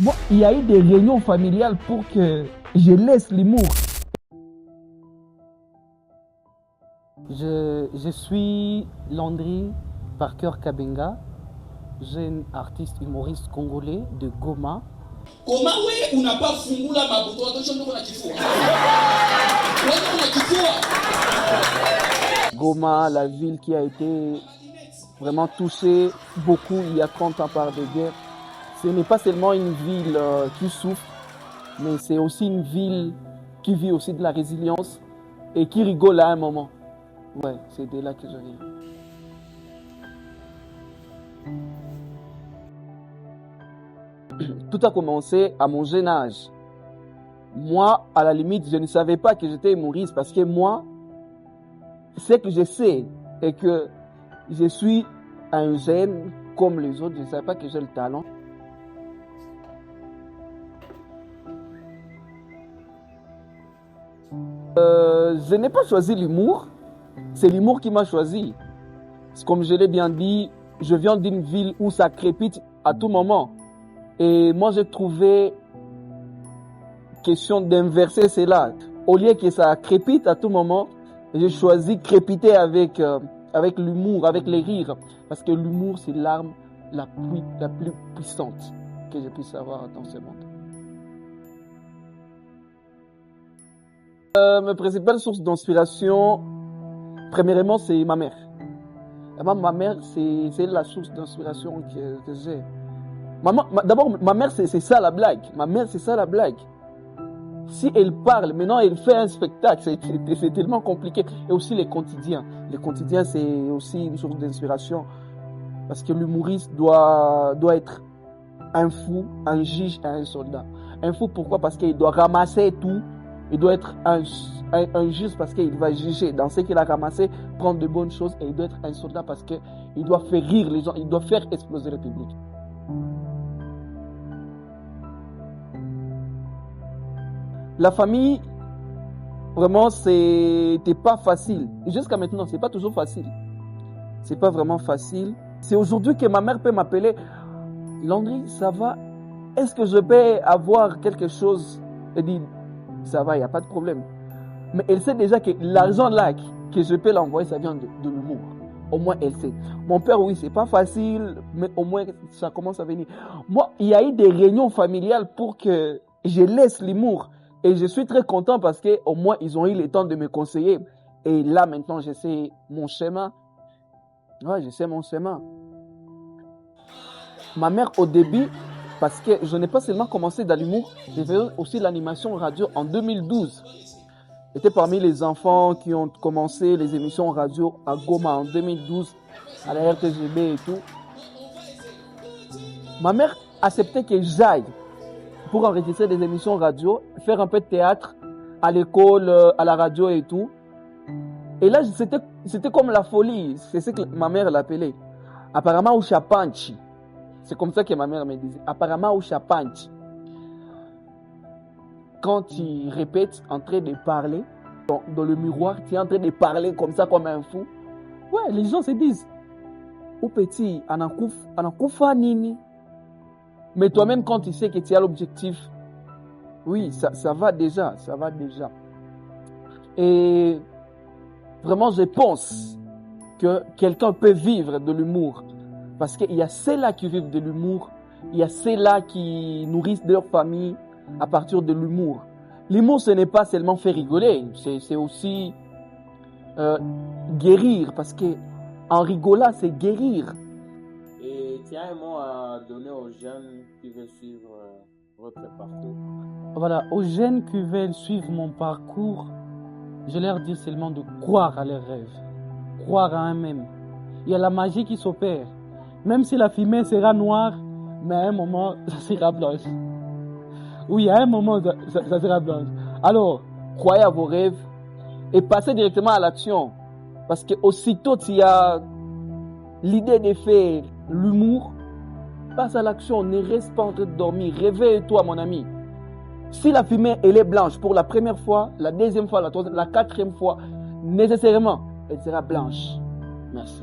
Moi, il y a eu des réunions familiales pour que je laisse l'humour. Je suis Landry Parker Kabenga, jeune artiste humoriste congolais de Goma. Comment on n'a pas fungula mabuto attention na kifua. Goma, la ville qui a été vraiment touchée beaucoup il y a 30 ans par des guerres. Ce n'est pas seulement une ville qui souffre, mais c'est aussi une ville qui vit aussi de la résilience et qui rigole à un moment. Ouais, c'est de là que je viens. Tout a commencé à mon jeune âge. Moi, à la limite, je ne savais pas que j'étais humoriste parce que moi, ce que je sais est que je suis un jeune comme les autres. Je ne savais pas que j'ai le talent. Je n'ai pas choisi l'humour, c'est l'humour qui m'a choisi. Comme je l'ai bien dit, je viens d'une ville où ça crépite à tout moment. Et moi, j'ai trouvé question d'inverser cela. Au lieu que ça crépite à tout moment, j'ai choisi crépiter avec l'humour, avec les rires. Parce que l'humour, c'est l'arme la plus puissante que je puisse avoir dans ce monde. Mes principales sources d'inspiration, premièrement, c'est ma mère. Ma mère, c'est la source d'inspiration que j'ai. D'abord, ma mère, c'est ça la blague. Ma mère, c'est ça la blague. Si elle parle, maintenant elle fait un spectacle, c'est tellement compliqué. Et aussi les quotidiens. Les quotidiens, c'est aussi une source d'inspiration. Parce que l'humoriste doit être un fou, un juge et un soldat. Un fou, pourquoi? Parce qu'il doit ramasser tout. Il doit être un juge parce qu'il va juger dans ce qu'il a ramassé, prendre de bonnes choses. Et il doit être un soldat parce qu'il doit faire rire les gens, il doit faire exploser le public. La famille, vraiment, c'était pas facile. Jusqu'à maintenant, c'est pas toujours facile. C'est pas vraiment facile. C'est aujourd'hui que ma mère peut m'appeler. Landry, ça va? Est-ce que je peux avoir quelque chose? Elle dit, ça va, il n'y a pas de problème. Mais elle sait déjà que l'argent là que je peux l'envoyer, ça vient de l'humour. Au moins, elle sait. Mon père, oui, c'est pas facile, mais au moins, ça commence à venir. Moi, il y a eu des réunions familiales pour que je laisse l'humour. Et je suis très content parce qu'au moins, ils ont eu le temps de me conseiller. Et là, maintenant, je sais mon chemin. Ouais, je sais mon chemin. Ma mère, au début, parce que je n'ai pas seulement commencé dans l'humour, j'ai fait aussi l'animation radio en 2012. J'étais parmi les enfants qui ont commencé les émissions radio à Goma en 2012, à la RTGB et tout. Ma mère acceptait que j'aille pour enregistrer des émissions radio, faire un peu de théâtre à l'école, à la radio et tout. Et là, c'était comme la folie. C'est ce que ma mère l'appelait. Apparemment, au Chapanchi. C'est comme ça que ma mère me disait. Apparemment, au Chapanchi. Quand il répète en train de parler, dans le miroir, tu es en train de parler comme ça, comme un fou. Ouais, les gens se disent, au petit, anakufa nini. Mais toi-même, quand tu sais que tu as l'objectif, oui, ça va déjà, ça va déjà. Et vraiment, je pense que quelqu'un peut vivre de l'humour. Parce qu'il y a ceux-là qui vivent de l'humour, il y a ceux-là qui nourrissent leur famille à partir de l'humour. L'humour, ce n'est pas seulement faire rigoler, c'est aussi guérir, parce que en rigolant, c'est guérir. Et tu as un mot à donner aux jeunes qui veulent suivre votre parcours? Voilà, aux jeunes qui veulent suivre mon parcours, je leur dis seulement de croire à leurs rêves, croire à eux-mêmes. Il y a la magie qui s'opère. Même si la fumée sera noire, mais à un moment, ça sera blanche. Oui, à un moment, ça sera blanche. Alors, croyez à vos rêves et passez directement à l'action. Parce que aussitôt tu as l'idée de faire l'humour, passe à l'action, ne reste pas en train de dormir. Réveille-toi, mon ami. Si la fumée, elle est blanche pour la première fois, la deuxième fois, la troisième, la quatrième fois, nécessairement, elle sera blanche. Merci.